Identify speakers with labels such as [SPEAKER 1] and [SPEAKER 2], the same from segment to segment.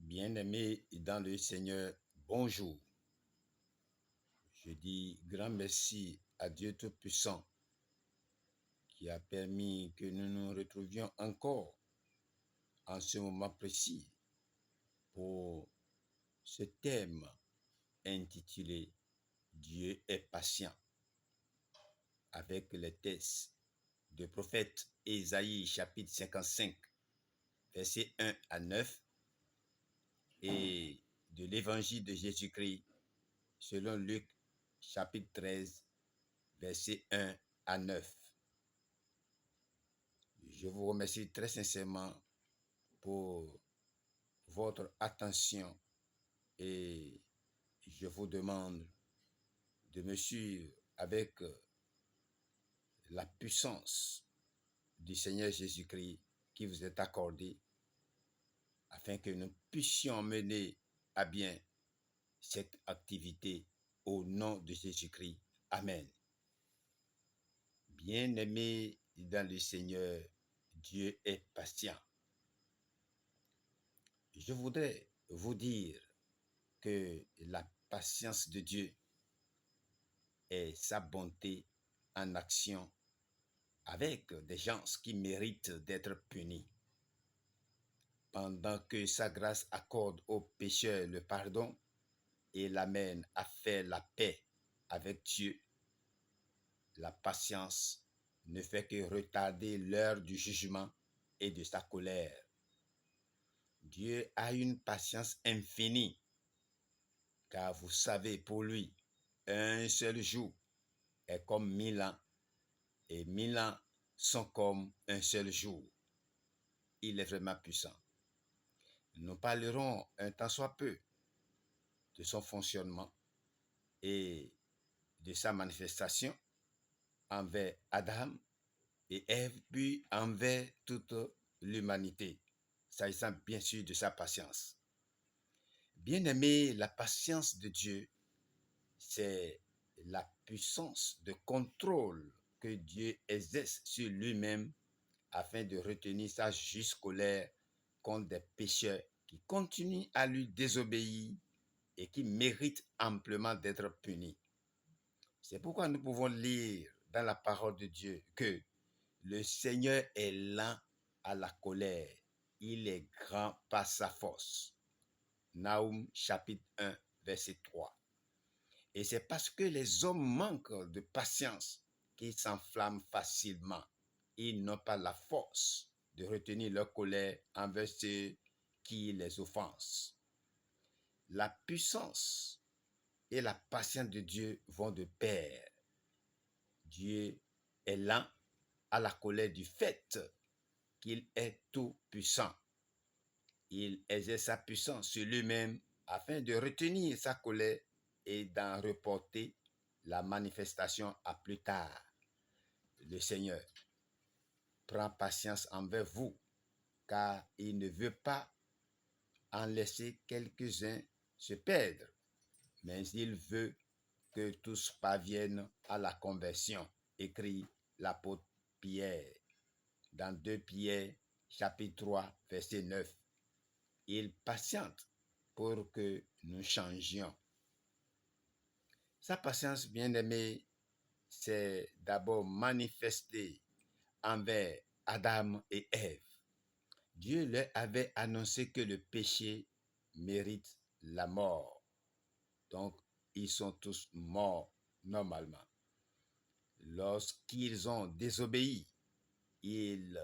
[SPEAKER 1] Bien-aimés dans le Seigneur, bonjour. Je dis grand merci à Dieu Tout-Puissant qui a permis que nous nous retrouvions encore en ce moment précis pour ce thème intitulé Dieu est patient, avec les textes du prophète Ésaïe chapitre 55 versets 1 à 9 et de l'évangile de Jésus-Christ selon Luc chapitre 13 versets 1 à 9. Je vous remercie très sincèrement pour votre attention et je vous demande de me suivre avec la puissance du Seigneur Jésus-Christ qui vous est accordée afin que nous puissions mener à bien cette activité au nom de Jésus-Christ. Amen. Bien-aimés dans le Seigneur, Dieu est patient. Je voudrais vous dire que la patience de Dieu est sa bonté en action avec des gens qui méritent d'être punis. Pendant que sa grâce accorde aux pécheurs le pardon et l'amène à faire la paix avec Dieu, la patience ne fait que retarder l'heure du jugement et de sa colère. Dieu a une patience infinie, car vous savez, pour lui, un seul jour est comme 1000 ans, et 1000 ans sont comme un seul jour. Il est vraiment puissant. Nous parlerons un tant soit peu de son fonctionnement et de sa manifestation envers Adam et Ève, puis envers toute l'humanité, s'agissant bien sûr de sa patience. Bien-aimé, la patience de Dieu, c'est la puissance de contrôle que Dieu exerce sur lui-même afin de retenir sa juste colère contre des pécheurs qui continuent à lui désobéir et qui méritent amplement d'être punis. C'est pourquoi nous pouvons lire dans la parole de Dieu que le Seigneur est lent à la colère, il est grand par sa force. Naoum chapitre 1 verset 3. Et c'est parce que les hommes manquent de patience qu'ils s'enflamment facilement. Ils n'ont pas la force de retenir leur colère envers ceux qui les offensent. La puissance et la patience de Dieu vont de pair. Dieu est lent à la colère du fait qu'il est tout puissant. Il exerce sa puissance sur lui-même afin de retenir sa colère et d'en reporter la manifestation à plus tard. Le Seigneur prend patience envers vous, car il ne veut pas en laisser quelques-uns se perdre, mais il veut que tous parviennent à la conversion, écrit l'apôtre Pierre dans 2 Pierre chapitre 3 verset 9. Il patiente pour que nous changions. Sa patience, bien-aimée, s'est d'abord manifestée envers Adam et Ève. Dieu leur avait annoncé que le péché mérite la mort. Donc, ils sont tous morts normalement. Lorsqu'ils ont désobéi, ils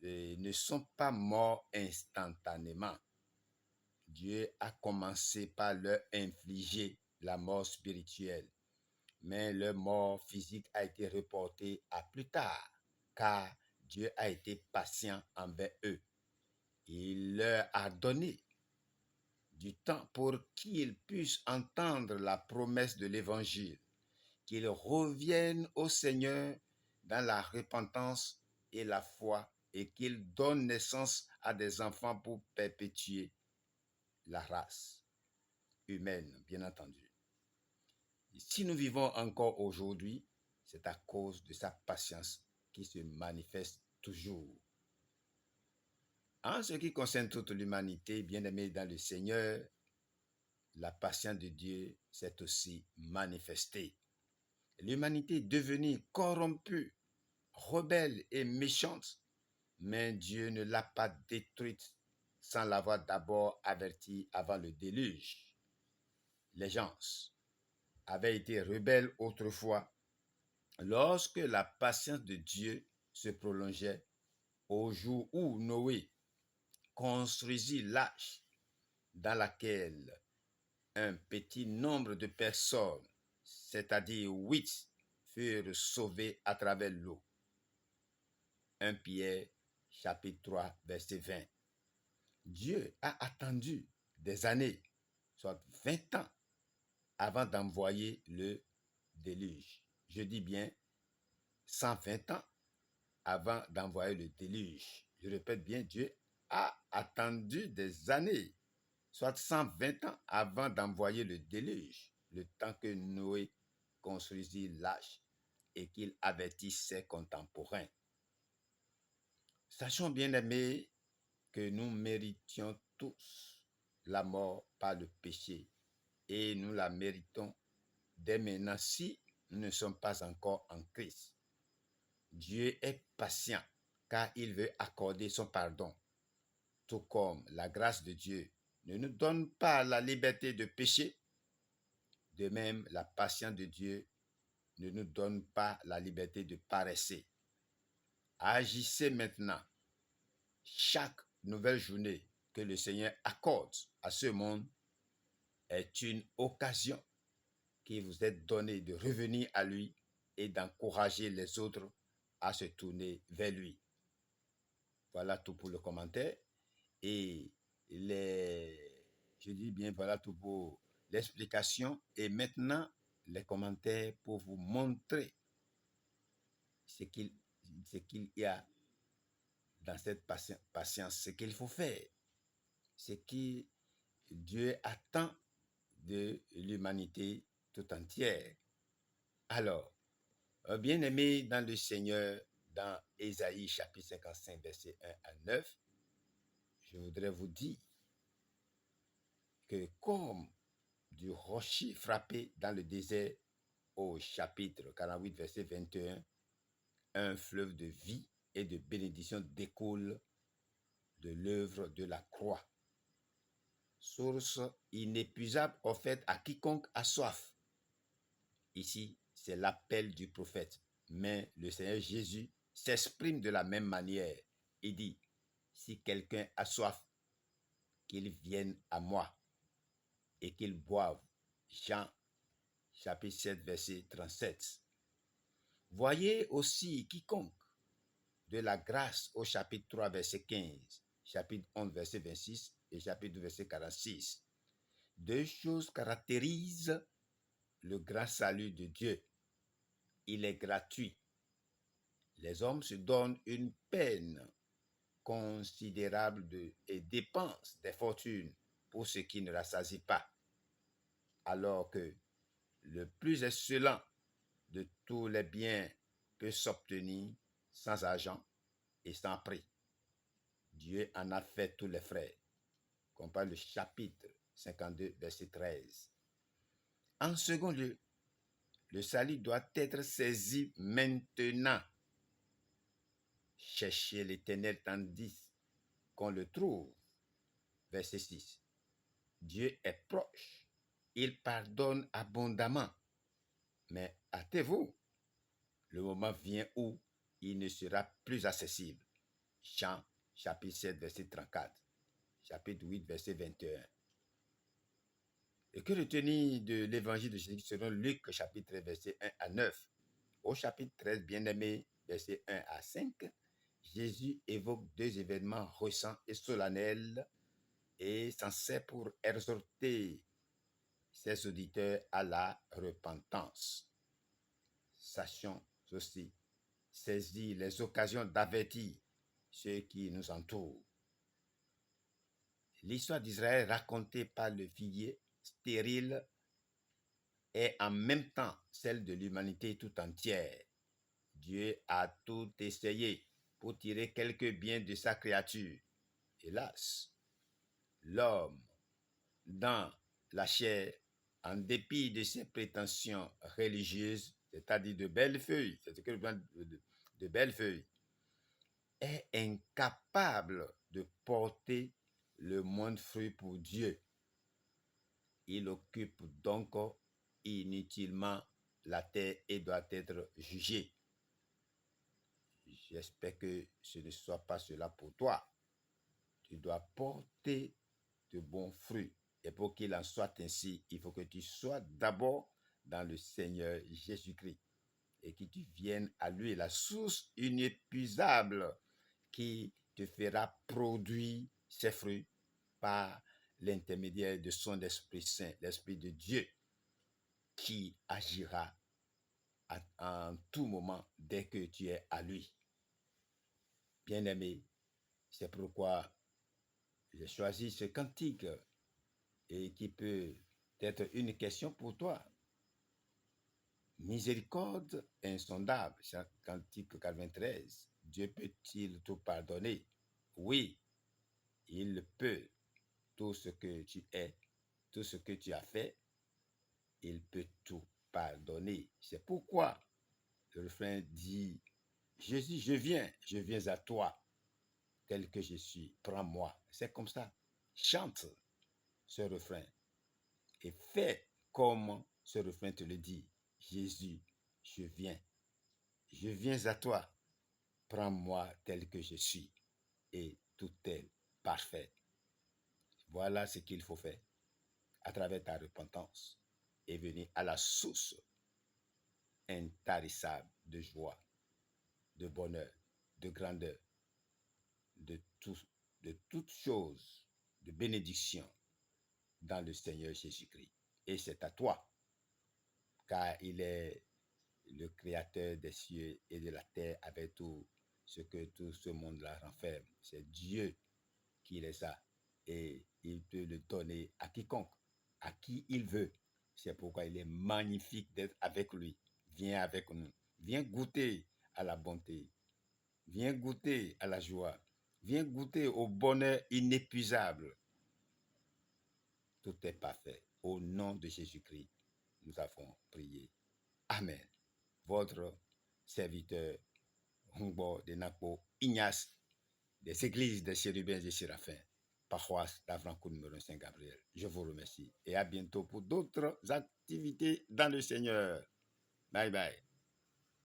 [SPEAKER 1] ne sont pas morts instantanément. Dieu a commencé par leur infliger la mort spirituelle, mais leur mort physique a été reportée à plus tard, car Dieu a été patient envers eux. Il leur a donné du temps pour qu'ils puissent entendre la promesse de l'Évangile, qu'ils reviennent au Seigneur dans la repentance et la foi et qu'ils donnent naissance à des enfants pour perpétuer la race humaine, bien entendu. Et si nous vivons encore aujourd'hui, c'est à cause de sa patience qui se manifeste toujours. En ce qui concerne toute l'humanité, bien-aimée dans le Seigneur, la patience de Dieu s'est aussi manifestée. L'humanité est devenue corrompue, rebelle et méchante, mais Dieu ne l'a pas détruite sans l'avoir d'abord averti avant le déluge. Les gens avaient été rebelles autrefois lorsque la patience de Dieu se prolongeait au jour où Noé construisit l'arche dans laquelle un petit nombre de personnes, c'est-à-dire 8, furent sauvées à travers l'eau. 1 Pierre chapitre 3 verset 20. Dieu a attendu des années, soit 20 ans, avant d'envoyer le déluge. Je dis bien 120 ans avant d'envoyer le déluge. Je répète bien, Dieu a attendu des années, soit 120 ans avant d'envoyer le déluge, le temps que Noé construisit l'arche et qu'il avertisse ses contemporains. Sachons bien aimés que nous méritions tous la mort par le péché et nous la méritons dès maintenant si nous ne sommes pas encore en Christ. Dieu est patient car il veut accorder son pardon, tout comme la grâce de Dieu ne nous donne pas la liberté de pécher. De même, la patience de Dieu ne nous donne pas la liberté de paresser. Agissez maintenant. Chaque nouvelle journée que le Seigneur accorde à ce monde est une occasion qui vous est donnée de revenir à lui et d'encourager les autres à se tourner vers lui. Voilà tout pour le commentaire. Et je dis bien, voilà tout pour l'explication. Et maintenant, les commentaires pour vous montrer ce qu'il y a dans cette patience, ce qu'il faut faire, ce que Dieu attend de l'humanité tout entière. Alors, bien-aimés dans le Seigneur, dans Ésaïe chapitre 55, verset 1 à 9, je voudrais vous dire que comme du rocher frappé dans le désert au chapitre 48, verset 21, un fleuve de vie et de bénédiction découle de l'œuvre de la croix. Source inépuisable offerte à quiconque a soif. Ici, c'est l'appel du prophète, mais le Seigneur Jésus s'exprime de la même manière. Il dit, si quelqu'un a soif, qu'il vienne à moi et qu'il boive. Jean chapitre 7, verset 37. Voyez aussi quiconque de la grâce au chapitre 3, verset 15, chapitre 11, verset 26 et chapitre 2, verset 46. Deux choses caractérisent le grand salut de Dieu. Il est gratuit. Les hommes se donnent une peine considérable et dépensent des fortunes pour ce qui ne rassasie pas, alors que le plus excellent de tous les biens peut s'obtenir sans argent et sans prix. Dieu en a fait tous les frais. Compare le chapitre 52, verset 13. En second lieu, le salut doit être saisi maintenant. Cherchez l'Éternel tandis qu'on le trouve. Verset 6. Dieu est proche. Il pardonne abondamment. Mais hâtez-vous. Le moment vient où il ne sera plus accessible. Jean, chapitre 7, verset 34. Chapitre 8, verset 21. Et que retenir de l'évangile de Jésus selon Luc, chapitre 13, verset 1 à 9. Au chapitre 13, bien-aimé, verset 1 à 5, Jésus évoque deux événements récents et solennels et censés pour exhorter ses auditeurs à la repentance. Sachons aussi saisir les occasions d'avertir ceux qui nous entourent. L'histoire d'Israël racontée par le figuier stérile est en même temps celle de l'humanité tout entière. Dieu a tout essayé pour tirer quelque bien de sa créature Hélas, l'homme, dans la chair, en dépit de ses prétentions religieuses, c'est-à-dire de belles feuilles, de belles feuilles, est incapable de porter le moindre fruit pour Dieu. Il occupe donc inutilement la terre et doit être jugé. J'espère que ce ne soit pas cela pour toi. Tu dois porter de bons fruits. Et pour qu'il en soit ainsi, il faut que tu sois d'abord dans le Seigneur Jésus-Christ et que tu viennes à lui, la source inépuisable qui te fera produire ses fruits par l'intermédiaire de son Esprit Saint, l'Esprit de Dieu, qui agira en tout moment dès que tu es à lui. Bien-aimé, c'est pourquoi j'ai choisi ce cantique et qui peut être une question pour toi. Miséricorde insondable, cantique 93. Dieu peut-il tout pardonner? Oui, il peut. Tout ce que tu es, tout ce que tu as fait, il peut tout pardonner. C'est pourquoi le refrain dit, Jésus, je viens à toi, tel que je suis, prends-moi. C'est comme ça. Chante ce refrain et fais comme ce refrain te le dit. Jésus, je viens à toi, prends-moi tel que je suis et tout est parfait. Voilà ce qu'il faut faire à travers ta repentance et venir à la source intarissable de joie, de bonheur, de grandeur, de toutes choses, de bénédiction dans le Seigneur Jésus-Christ. Et c'est à toi, car il est le créateur des cieux et de la terre avec tout ce que tout ce monde-là renferme. C'est Dieu qui les a et il peut le donner à quiconque, à qui il veut. C'est pourquoi il est magnifique d'être avec lui. Viens avec nous. Viens goûter à la bonté. Viens goûter à la joie. Viens goûter au bonheur inépuisable. Tout est parfait. Au nom de Jésus-Christ, nous avons prié. Amen. Votre serviteur, Humbo de Napo Ignace, des églises des chérubins et séraphins, paroisse d'Avrancourt numéro Saint-Gabriel. Je vous remercie et à bientôt pour d'autres activités dans le Seigneur. Bye bye.